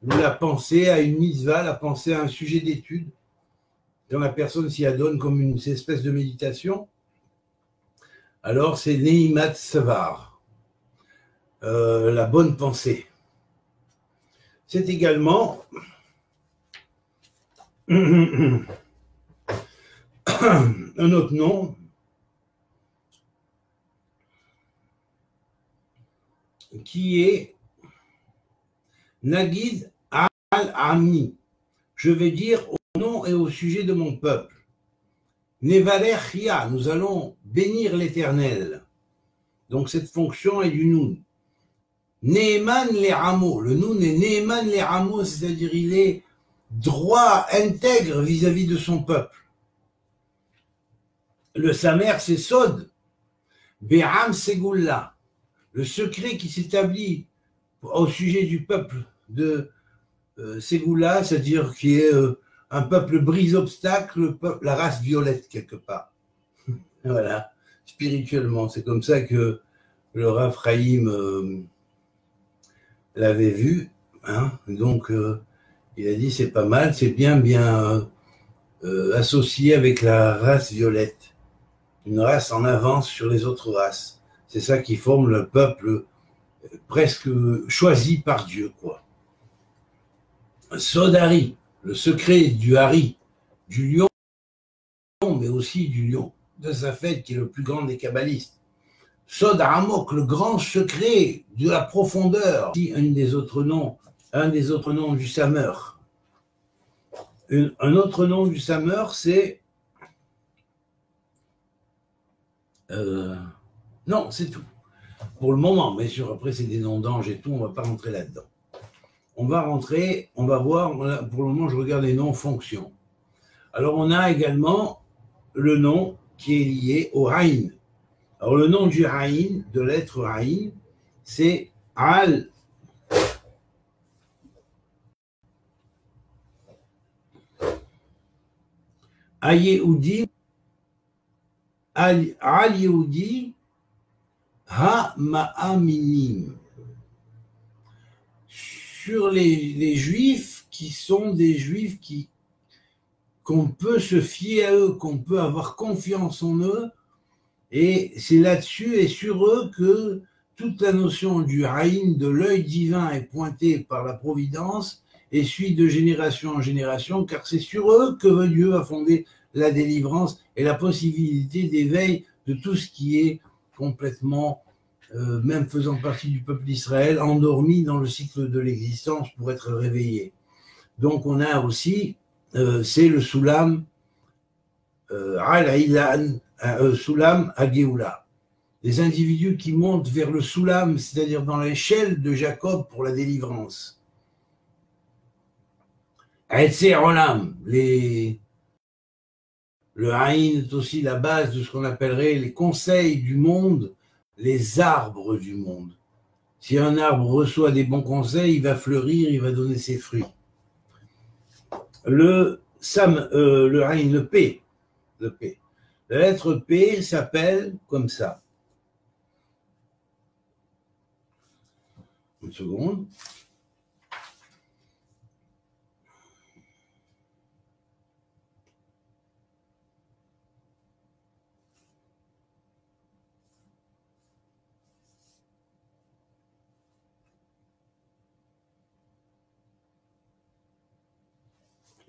ou la pensée à une mitzvah, la pensée à un sujet d'étude, quand la personne s'y adonne comme une espèce de méditation, alors c'est Neimat Savar, la bonne pensée. C'est également un autre nom qui est Nagid al-Ami. Je vais dire au nom et au sujet de mon peuple. Nevalechia, nous allons bénir l'Éternel. Donc cette fonction est du Noun. Neeman le Ramo, le Noun est Neeman le Ramo, c'est-à-dire il est droit, intègre vis-à-vis de son peuple. Le Samer, c'est Sod. Beham Segulla, le secret qui s'établit au sujet du peuple de Segulla, c'est-à-dire qui est un peuple brise-obstacle, la race violette quelque part. Voilà, spirituellement, c'est comme ça que le Rav Chaim l'avait vu, hein. Donc il a dit c'est pas mal, c'est bien associé avec la race violette, une race en avance sur les autres races. C'est ça qui forme le peuple presque choisi par Dieu, quoi. Sodari, le secret du Hari, du lion, mais aussi du lion de Safed, qui est le plus grand des kabbalistes. Sod Amok, le grand secret de la profondeur, un des autres noms du Samer. Un autre nom du Samer, c'est non, c'est tout. Pour le moment, bien sûr, après c'est des noms d'anges et tout, on ne va pas rentrer là-dedans. On va voir, pour le moment je regarde les noms fonctions. Alors on a également le nom qui est lié au Haïn. Alors le nom du Haïn, de l'être Haïn, c'est Al. Al-Yehudi, Al-Yehudi, Ha-Ma'aminim. Sur les Juifs qui sont des Juifs qu'on peut se fier à eux, qu'on peut avoir confiance en eux, et c'est là-dessus et sur eux que toute la notion du Haïn, de l'œil divin, est pointée par la providence et suit de génération en génération, car c'est sur eux que Dieu a fondé la délivrance et la possibilité d'éveil de tout ce qui est complètement, même faisant partie du peuple d'Israël, endormi dans le cycle de l'existence pour être réveillé. Donc on a aussi, c'est le Soulam Al-Ilan, Soulam Agéoula. Les individus qui montent vers le Soulam, c'est-à-dire dans l'échelle de Jacob pour la délivrance. Etzer Olam, le Haïn est aussi la base de ce qu'on appellerait les conseils du monde, les arbres du monde. Si un arbre reçoit des bons conseils, il va fleurir, il va donner ses fruits. Le Haïn, le P. La lettre P s'appelle comme ça. Une seconde.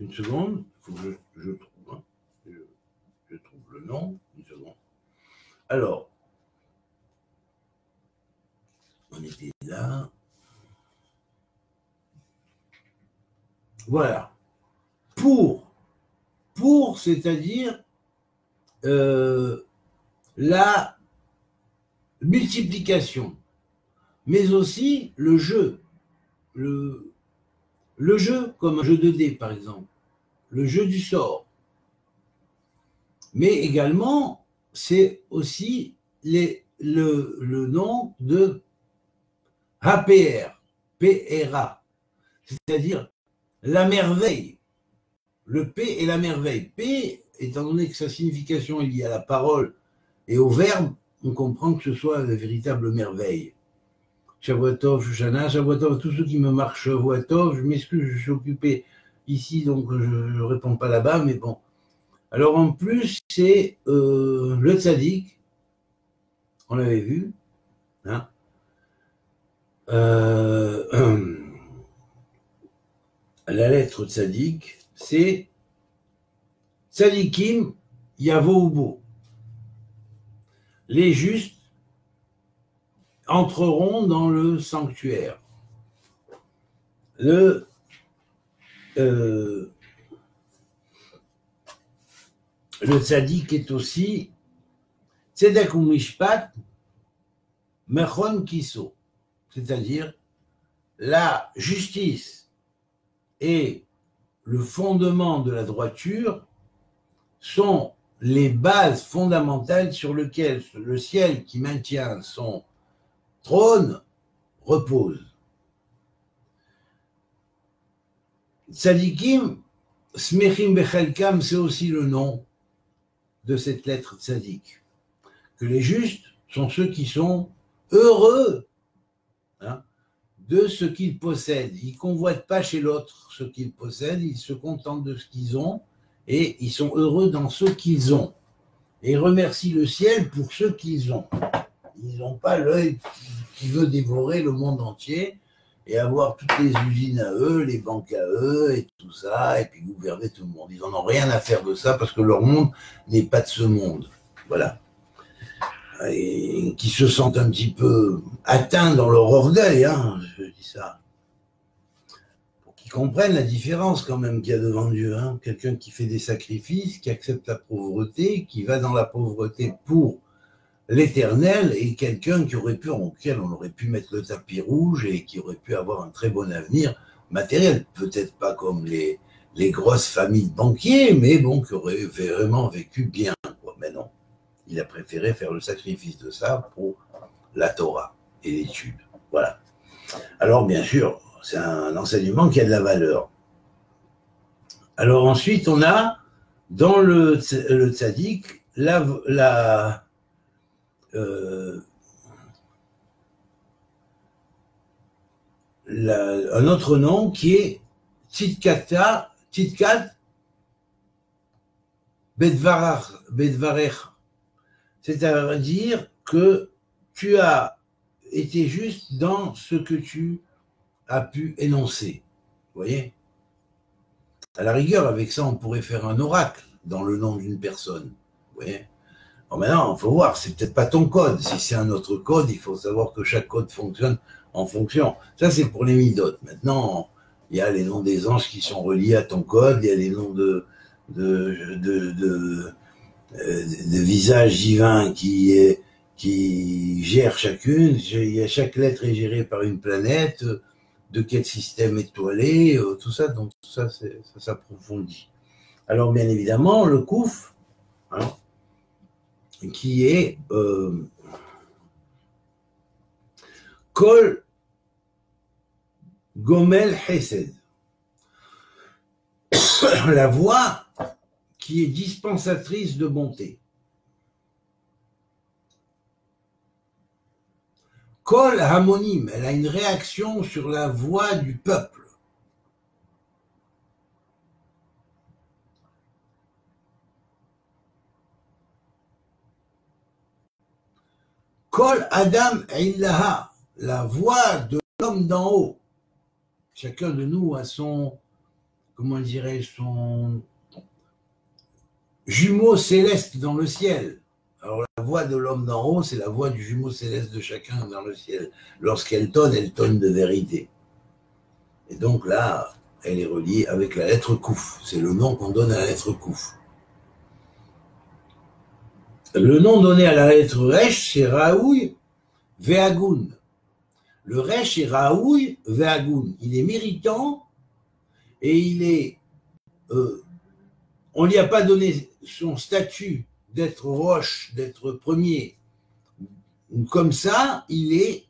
Une seconde, il faut que je trouve. Hein. Je trouve le nom. Une seconde. Alors, on était là. Voilà. Pour, c'est-à-dire la multiplication, mais aussi le jeu, le jeu comme un jeu de dés, par exemple, le jeu du sort. Mais également, c'est aussi le nom de HPR, PRA, c'est-à-dire la merveille. Le P est la merveille. P, étant donné que sa signification est liée à la parole et au verbe, on comprend que ce soit la véritable merveille. Shavuotov, Shoshana, Shavuotov, tous ceux qui me marquent Shavuotov, je m'excuse, je suis occupé ici, donc je ne réponds pas là-bas, mais bon. Alors en plus, c'est le tzaddik, on l'avait vu, hein, la lettre tzaddik, c'est tzaddikim yavoubo. Les justes entreront dans le sanctuaire. Le tzaddik est aussi tzedek ou mishpat mechon kiso, c'est-à-dire la justice et le fondement de la droiture sont les bases fondamentales sur lesquelles le ciel qui maintient son trône repose. Tzadikim, smechim bechelkam, c'est aussi le nom de cette lettre tzadik. Que les justes sont ceux qui sont heureux, hein, de ce qu'ils possèdent. Ils ne convoitent pas chez l'autre ce qu'ils possèdent, ils se contentent de ce qu'ils ont et ils sont heureux dans ce qu'ils ont. Et ils remercient le ciel pour ce qu'ils ont. Ils n'ont pas l'œil qui veut dévorer le monde entier et avoir toutes les usines à eux, les banques à eux et tout ça, et puis gouverner tout le monde. Ils n'en ont rien à faire de ça parce que leur monde n'est pas de ce monde. Voilà. Et qui se sentent un petit peu atteints dans leur orgueil, hein, je dis ça, pour qu'ils comprennent la différence quand même qu'il y a devant Dieu, hein. Quelqu'un qui fait des sacrifices, qui accepte la pauvreté, qui va dans la pauvreté pour l'Éternel, et quelqu'un auquel on aurait pu mettre le tapis rouge et qui aurait pu avoir un très bon avenir matériel, peut-être pas comme les grosses familles de banquiers, mais bon, qui aurait vraiment vécu bien, quoi. Mais non. Il a préféré faire le sacrifice de ça pour la Torah et l'étude. Voilà. Alors, bien sûr, c'est un enseignement qui a de la valeur. Alors ensuite, on a, dans le tzaddik, un autre nom qui est Tzidkat Bedvarech. C'est-à-dire que tu as été juste dans ce que tu as pu énoncer. Vous voyez? À la rigueur, avec ça, on pourrait faire un oracle dans le nom d'une personne. Vous voyez? Bon, maintenant, il faut voir, c'est peut-être pas ton code. Si c'est un autre code, il faut savoir que chaque code fonctionne en fonction. Ça, c'est pour les midotes. Maintenant, il y a les noms des anges qui sont reliés à ton code, il y a les noms de visages divins qui gèrent chacune. Chaque lettre est gérée par une planète, de quel système étoilé, tout ça. Donc ça s'approfondit. Alors bien évidemment, le Kouf, hein, qui est Kol Gomel Hesed, la voix qui est dispensatrice de bonté. Kol Hamonim, elle a une réaction sur la voix du peuple. Kol Adam Illaha, la voix de l'homme d'en haut. Chacun de nous a son, comment dirais-je, son jumeau céleste dans le ciel. Alors la voix de l'homme d'en haut, c'est la voix du jumeau céleste de chacun dans le ciel. Lorsqu'elle tonne de vérité. Et donc là, elle est reliée avec la lettre Kouf. C'est le nom qu'on donne à la lettre Kouf. Le nom donné à la lettre Resh, c'est Raoui Ve'agoun. Le Resh est Raoui Ve'agoun. Il est méritant et il est, on ne lui a pas donné son statut d'être roche, d'être premier. Comme ça, il est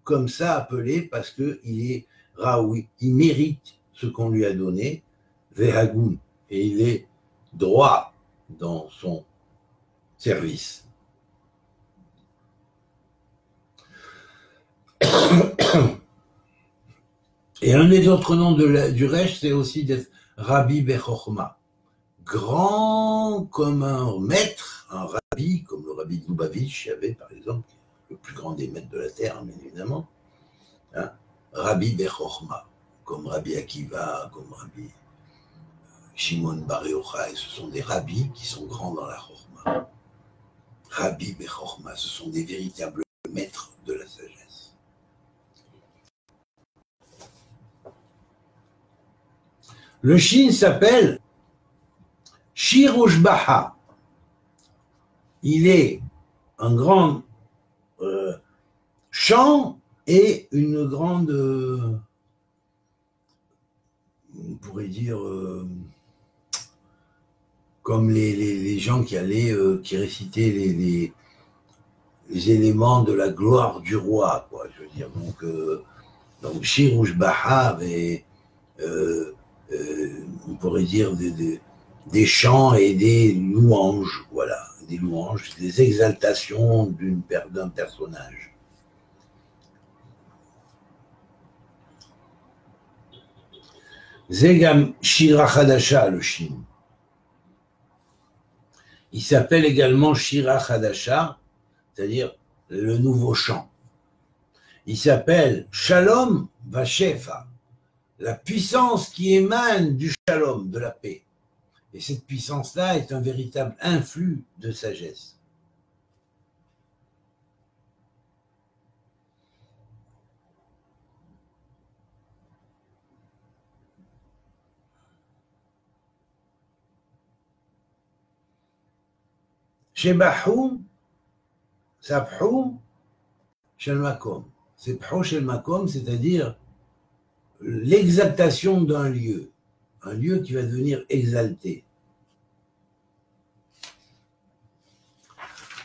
comme ça appelé parce qu'il est Raoui, il mérite ce qu'on lui a donné, Vehagoun, et il est droit dans son service. Et un des autres noms du Resh, c'est aussi d'être Rabbi Bechorma, grand comme un maître, un rabbi, comme le rabbi de Lubavitch, il y avait par exemple, le plus grand des maîtres de la terre, bien évidemment, hein, Rabbi Bechorma, comme Rabbi Akiva, comme Rabbi Shimon Bar Yochai, ce sont des rabbis qui sont grands dans la Chorma. Rabbi Bechorma, ce sont des véritables maîtres de la sagesse. Le Shin s'appelle Shir Ushbaha. Il est un grand chant et une grande, on pourrait dire, comme les gens qui allaient, qui récitaient les éléments de la gloire du roi, quoi, je veux dire. Donc Shir Ushbaha avait, on pourrait dire, des chants et des louanges, voilà, des louanges, des exaltations d'un personnage. Zegam Shira Chadasha, le Shin. Il s'appelle également Shira Chadasha, c'est-à-dire le nouveau chant. Il s'appelle Shalom Vashefa, la puissance qui émane du Shalom, de la paix. Et cette puissance-là est un véritable influx de sagesse. Shebahoum, Sabhoum, Shel Makom. Sebhou Shel Makom, c'est-à-dire l'exaltation d'un lieu, un lieu qui va devenir exalté.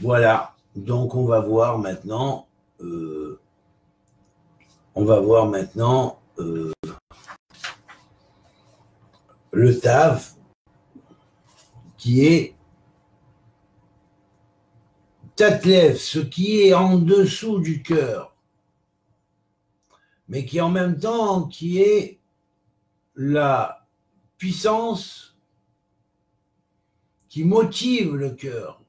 Voilà, donc on va voir maintenant, le Tav, qui est Tatlev, ce qui est en dessous du cœur, mais qui en même temps, qui est la puissance qui motive le cœur.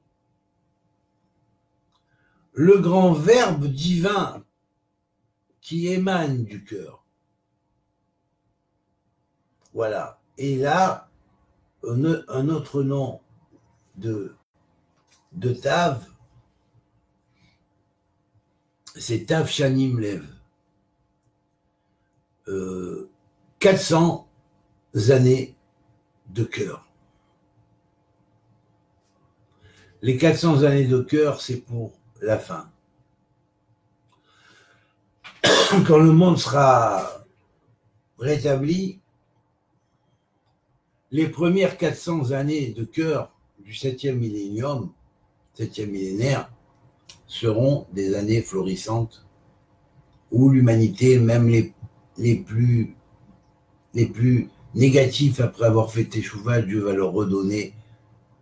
Le grand verbe divin qui émane du cœur. Voilà. Et là, un autre nom de Tav, c'est Tav Shanim Lev. 400 années de cœur. Les 400 années de cœur, c'est pour la fin. Quand le monde sera rétabli, les premières 400 années de cœur du 7e millénium, 7e millénaire, seront des années florissantes où l'humanité, même les plus négatifs après avoir fait Teshuvah, Dieu va leur redonner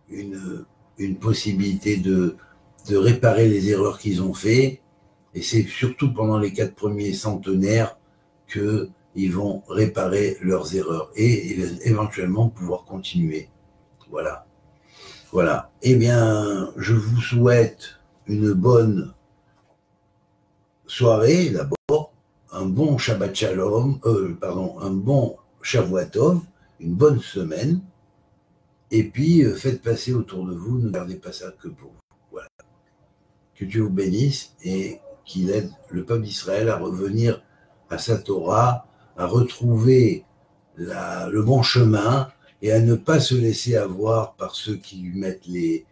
une possibilité de réparer les erreurs qu'ils ont fait. Et c'est surtout pendant les 4 premiers centenaires qu'ils vont réparer leurs erreurs et éventuellement pouvoir continuer. Voilà. Voilà. Eh bien, je vous souhaite une bonne soirée d'abord, un bon Shabbat Shalom, un bon Shavua Tov, une bonne semaine, et puis faites passer autour de vous, ne gardez pas ça que pour vous. Voilà. Que Dieu vous bénisse et qu'il aide le peuple d'Israël à revenir à sa Torah, à retrouver le bon chemin et à ne pas se laisser avoir par ceux qui lui mettent les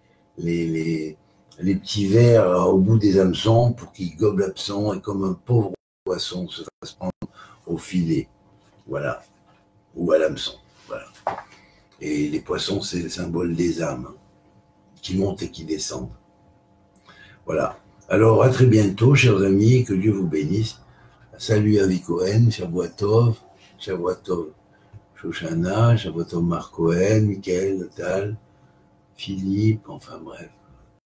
petits vers au bout des hameçons pour qu'il gobe l'hameçon et comme un pauvre poisson se fasse prendre au filet. Voilà. ou à l'hameçon. Voilà. Et les poissons, c'est le symbole des âmes qui montent et qui descendent. Voilà. Alors, à très bientôt, chers amis, que Dieu vous bénisse. Salut Avi Cohen, Shavuot Tov, Shoshana, Shavuot Tov Marc Cohen, Michael, Natal, Philippe, enfin bref.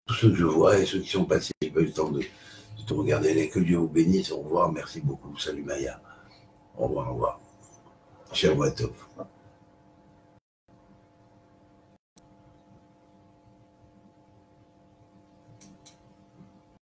Tous ceux que je vois et ceux qui sont passés, j'ai pas eu le temps de tout regarder. Que Dieu vous bénisse. Au revoir, merci beaucoup. Salut Maya. Au revoir, au revoir. Shavuot Tov.